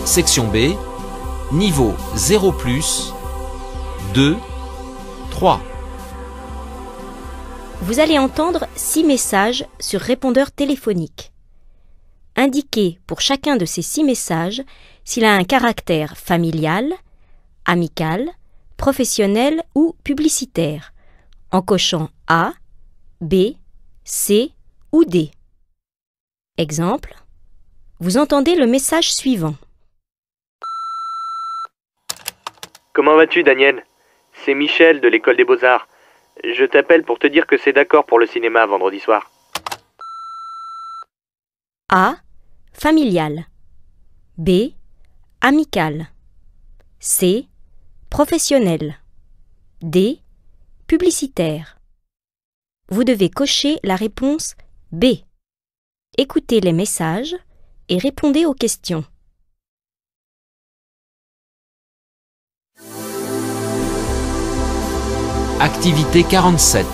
Section B, niveau 0+, 2, 3. Vous allez entendre 6 messages sur répondeur téléphonique. Indiquez pour chacun de ces 6 messages s'il a un caractère familial, amical, professionnel ou publicitaire, en cochant A, B, C ou D. Exemple, vous entendez le message suivant. Comment vas-tu, Daniel? C'est Michel de l'école des Beaux-Arts. Je t'appelle pour te dire que c'est d'accord pour le cinéma vendredi soir. A. Familial. B. Amical. C. Professionnel. D. Publicitaire. Vous devez cocher la réponse B. Écoutez les messages et répondez aux questions. Activité 47.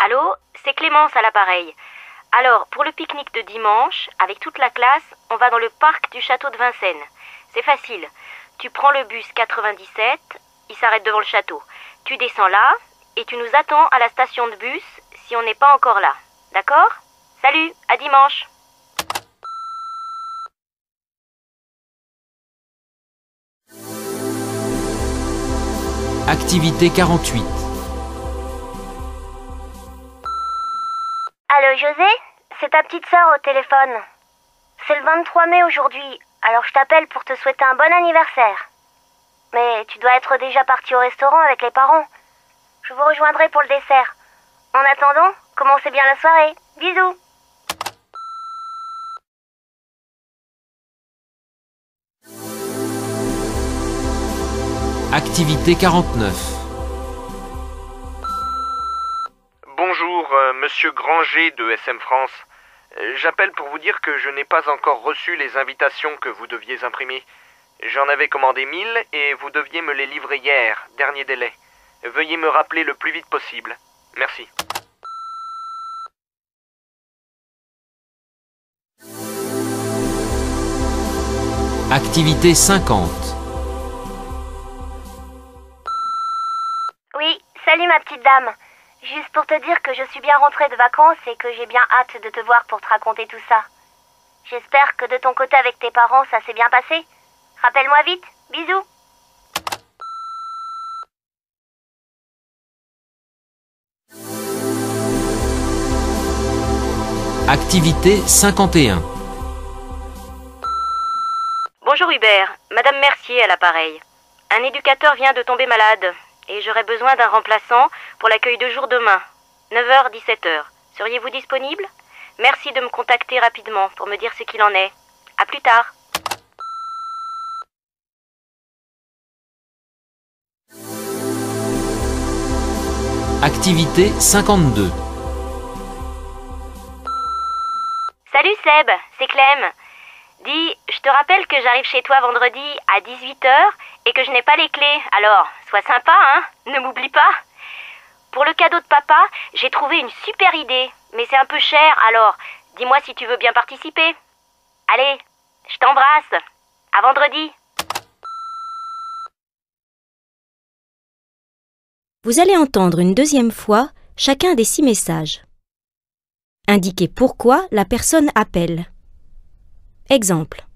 Allô, c'est Clémence à l'appareil. Alors, pour le pique-nique de dimanche, avec toute la classe, on va dans le parc du château de Vincennes. C'est facile. Tu prends le bus 97, il s'arrête devant le château. Tu descends là et tu nous attends à la station de bus si on n'est pas encore là. D'accord? Salut, à dimanche. Activité 48. Allô José, c'est ta petite sœur au téléphone. C'est le 23 mai aujourd'hui, alors je t'appelle pour te souhaiter un bon anniversaire. Mais tu dois être déjà parti au restaurant avec les parents. Je vous rejoindrai pour le dessert. En attendant, commencez bien la soirée. Bisous. Activité 49. Bonjour, monsieur Granger de SM France. J'appelle pour vous dire que je n'ai pas encore reçu les invitations que vous deviez imprimer. J'en avais commandé 1000 et vous deviez me les livrer hier, dernier délai. Veuillez me rappeler le plus vite possible. Merci. Activité 50. Oui, salut ma petite dame. Juste pour te dire que je suis bien rentrée de vacances et que j'ai bien hâte de te voir pour te raconter tout ça. J'espère que de ton côté avec tes parents, ça s'est bien passé. Rappelle-moi vite. Bisous. Activité 51. Bonjour Hubert, Madame Mercier à l'appareil. Un éducateur vient de tomber malade et j'aurais besoin d'un remplaçant pour l'accueil de jour demain, 9h-17h. Seriez-vous disponible? Merci de me contacter rapidement pour me dire ce qu'il en est. À plus tard. Activité 52. Salut Seb, c'est Clem. Dis, je te rappelle que j'arrive chez toi vendredi à 18h et que je n'ai pas les clés. Alors, sois sympa, hein? Ne m'oublie pas. Pour le cadeau de papa, j'ai trouvé une super idée, mais c'est un peu cher, alors dis-moi si tu veux bien participer. Allez, je t'embrasse. À vendredi. Vous allez entendre une deuxième fois chacun des 6 messages. Indiquez pourquoi la personne appelle. Exemple.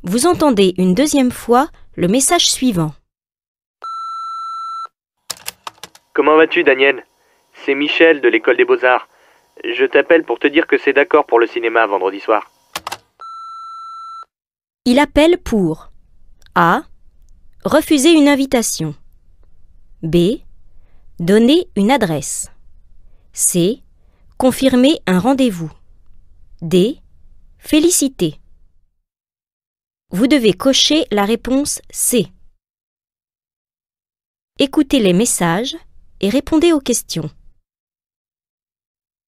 Vous entendez une deuxième fois le message suivant. Comment vas-tu, Daniel? C'est Michel de l'école des Beaux-Arts. Je t'appelle pour te dire que c'est d'accord pour le cinéma vendredi soir. Il appelle pour A. Refuser une invitation. B. Donner une adresse. C. Confirmer un rendez-vous. D. Féliciter. Vous devez cocher la réponse C. Écoutez les messages et répondez aux questions.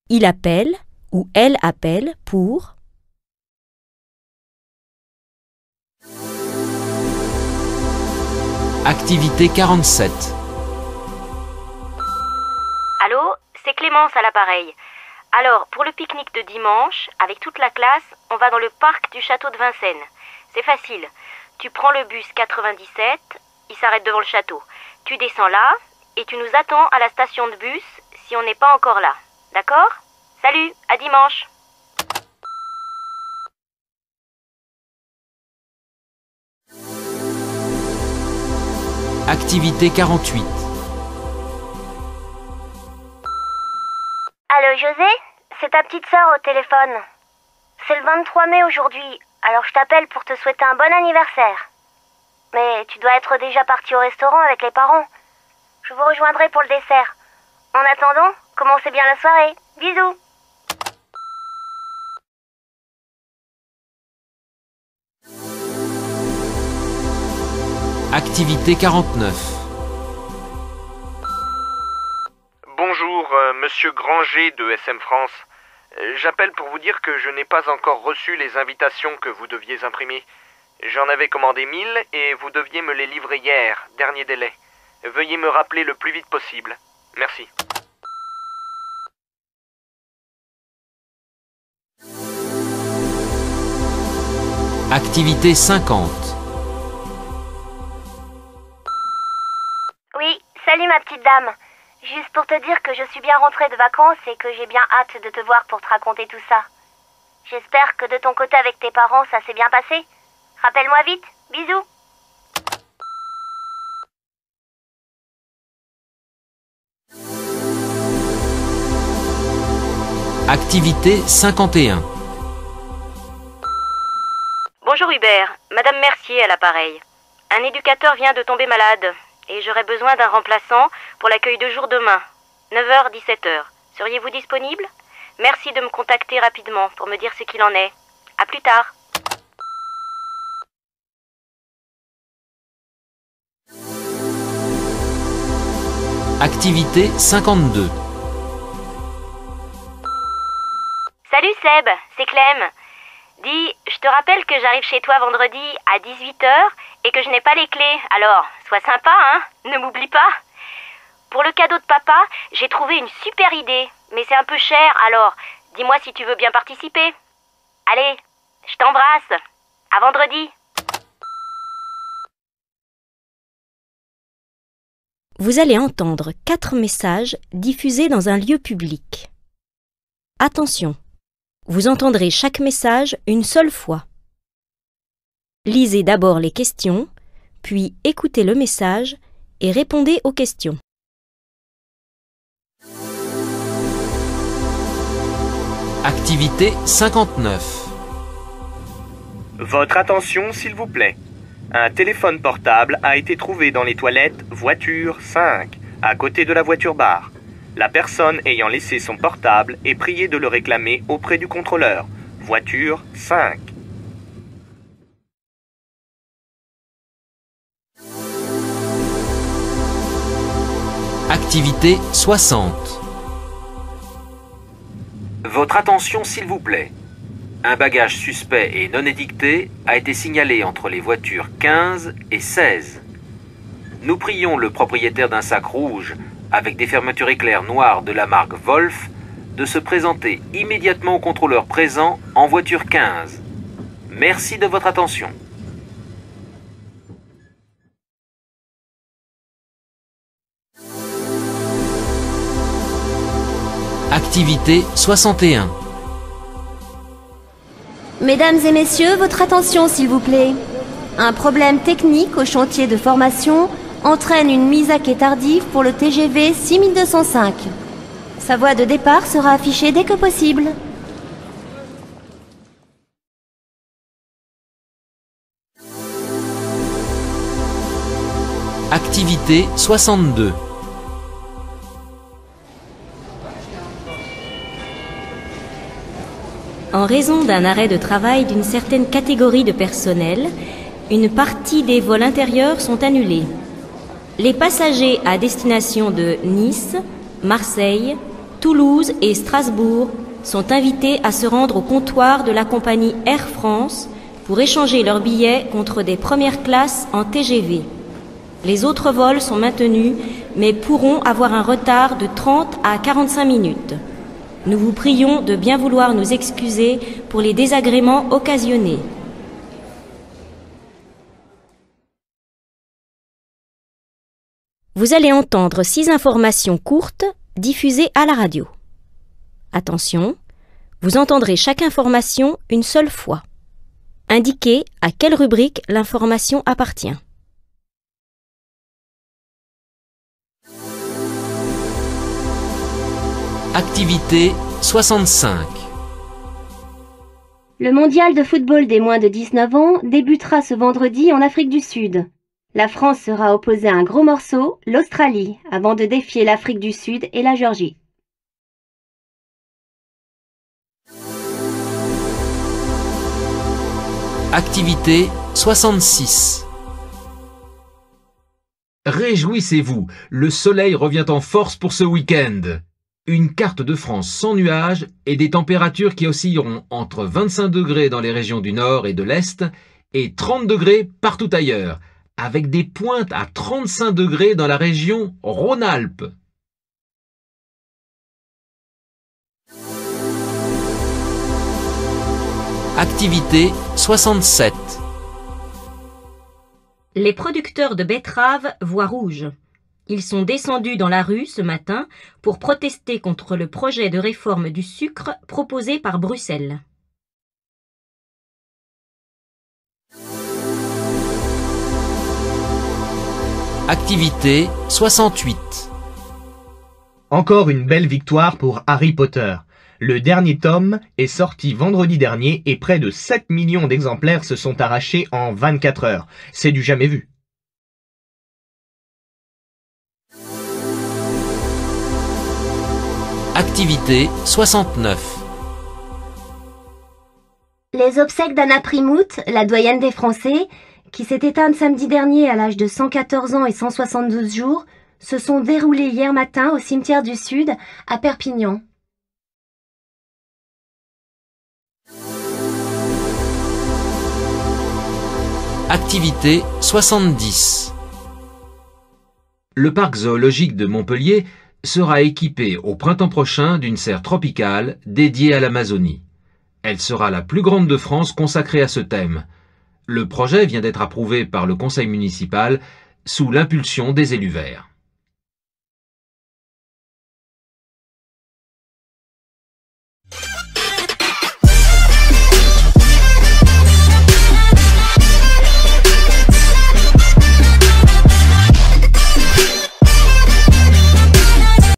Il appelle ou elle appelle pour Activité 47. Allô, c'est Clémence à l'appareil. Alors, pour le pique-nique de dimanche, avec toute la classe, on va dans le parc du château de Vincennes. C'est facile. Tu prends le bus 97, il s'arrête devant le château. Tu descends là et tu nous attends à la station de bus si on n'est pas encore là. D'accord? Salut, à dimanche. Activité 48. Allô José? C'est ta petite sœur au téléphone. C'est le 23 mai aujourd'hui, alors je t'appelle pour te souhaiter un bon anniversaire. Mais tu dois être déjà parti au restaurant avec les parents. Je vous rejoindrai pour le dessert. En attendant, commencez bien la soirée. Bisous. Activité 49. Bonjour, monsieur Granger de SM France. J'appelle pour vous dire que je n'ai pas encore reçu les invitations que vous deviez imprimer. J'en avais commandé 1000 et vous deviez me les livrer hier, dernier délai. Veuillez me rappeler le plus vite possible. Merci. Activité 50. Oui, salut ma petite dame. Juste pour te dire que je suis bien rentrée de vacances et que j'ai bien hâte de te voir pour te raconter tout ça. J'espère que de ton côté avec tes parents, ça s'est bien passé. Rappelle-moi vite. Bisous. Activité 51. Bonjour Hubert, Madame Mercier à l'appareil. Un éducateur vient de tomber malade et j'aurais besoin d'un remplaçant pour l'accueil de jour demain, 9h-17h. Seriez-vous disponible? Merci de me contacter rapidement pour me dire ce qu'il en est. À plus tard. Activité 52. Salut Seb, c'est Clem. Dis, je te rappelle que j'arrive chez toi vendredi à 18h et que je n'ai pas les clés. Alors, sois sympa, hein? Ne m'oublie pas. Pour le cadeau de papa, j'ai trouvé une super idée, mais c'est un peu cher, alors dis-moi si tu veux bien participer. Allez, je t'embrasse. À vendredi. Vous allez entendre 4 messages diffusés dans un lieu public. Attention, vous entendrez chaque message une seule fois. Lisez d'abord les questions, puis écoutez le message et répondez aux questions. Activité 59. Votre attention, s'il vous plaît. Un téléphone portable a été trouvé dans les toilettes voiture 5, à côté de la voiture-bar. La personne ayant laissé son portable est priée de le réclamer auprès du contrôleur. Voiture 5. Activité 60. Votre attention s'il vous plaît. Un bagage suspect et non édicté a été signalé entre les voitures 15 et 16. Nous prions le propriétaire d'un sac rouge avec des fermetures éclairs noires de la marque Wolf de se présenter immédiatement au contrôleur présent en voiture 15. Merci de votre attention. Activité 61. Mesdames et messieurs, votre attention s'il vous plaît. Un problème technique au chantier de formation entraîne une mise à quai tardive pour le TGV 6205. Sa voie de départ sera affichée dès que possible. Activité 62. En raison d'un arrêt de travail d'une certaine catégorie de personnel, une partie des vols intérieurs sont annulés. Les passagers à destination de Nice, Marseille, Toulouse et Strasbourg sont invités à se rendre au comptoir de la compagnie Air France pour échanger leurs billets contre des premières classes en TGV. Les autres vols sont maintenus, mais pourront avoir un retard de 30 à 45 minutes. Nous vous prions de bien vouloir nous excuser pour les désagréments occasionnés. Vous allez entendre 6 informations courtes diffusées à la radio. Attention, vous entendrez chaque information une seule fois. Indiquez à quelle rubrique l'information appartient. Activité 65. Le mondial de football des moins de 19 ans débutera ce vendredi en Afrique du Sud. La France sera opposée à un gros morceau, l'Australie, avant de défier l'Afrique du Sud et la Géorgie. Activité 66. Réjouissez-vous, le soleil revient en force pour ce week-end. Une carte de France sans nuages et des températures qui oscilleront entre 25 degrés dans les régions du nord et de l'est et 30 degrés partout ailleurs, avec des pointes à 35 degrés dans la région Rhône-Alpes. Activité 67. Les producteurs de betteraves voient rouge. Ils sont descendus dans la rue ce matin pour protester contre le projet de réforme du sucre proposé par Bruxelles. Activité 68. Encore une belle victoire pour Harry Potter. Le dernier tome est sorti vendredi dernier et près de 7 millions d'exemplaires se sont arrachés en 24 heures. C'est du jamais vu. Activité 69. Les obsèques d'Anna Primouth, la doyenne des Français, qui s'est éteinte samedi dernier à l'âge de 114 ans et 172 jours, se sont déroulées hier matin au cimetière du Sud, à Perpignan. Activité 70. Le parc zoologique de Montpellier sera équipée au printemps prochain d'une serre tropicale dédiée à l'Amazonie. Elle sera la plus grande de France consacrée à ce thème. Le projet vient d'être approuvé par le conseil municipal sous l'impulsion des élus verts.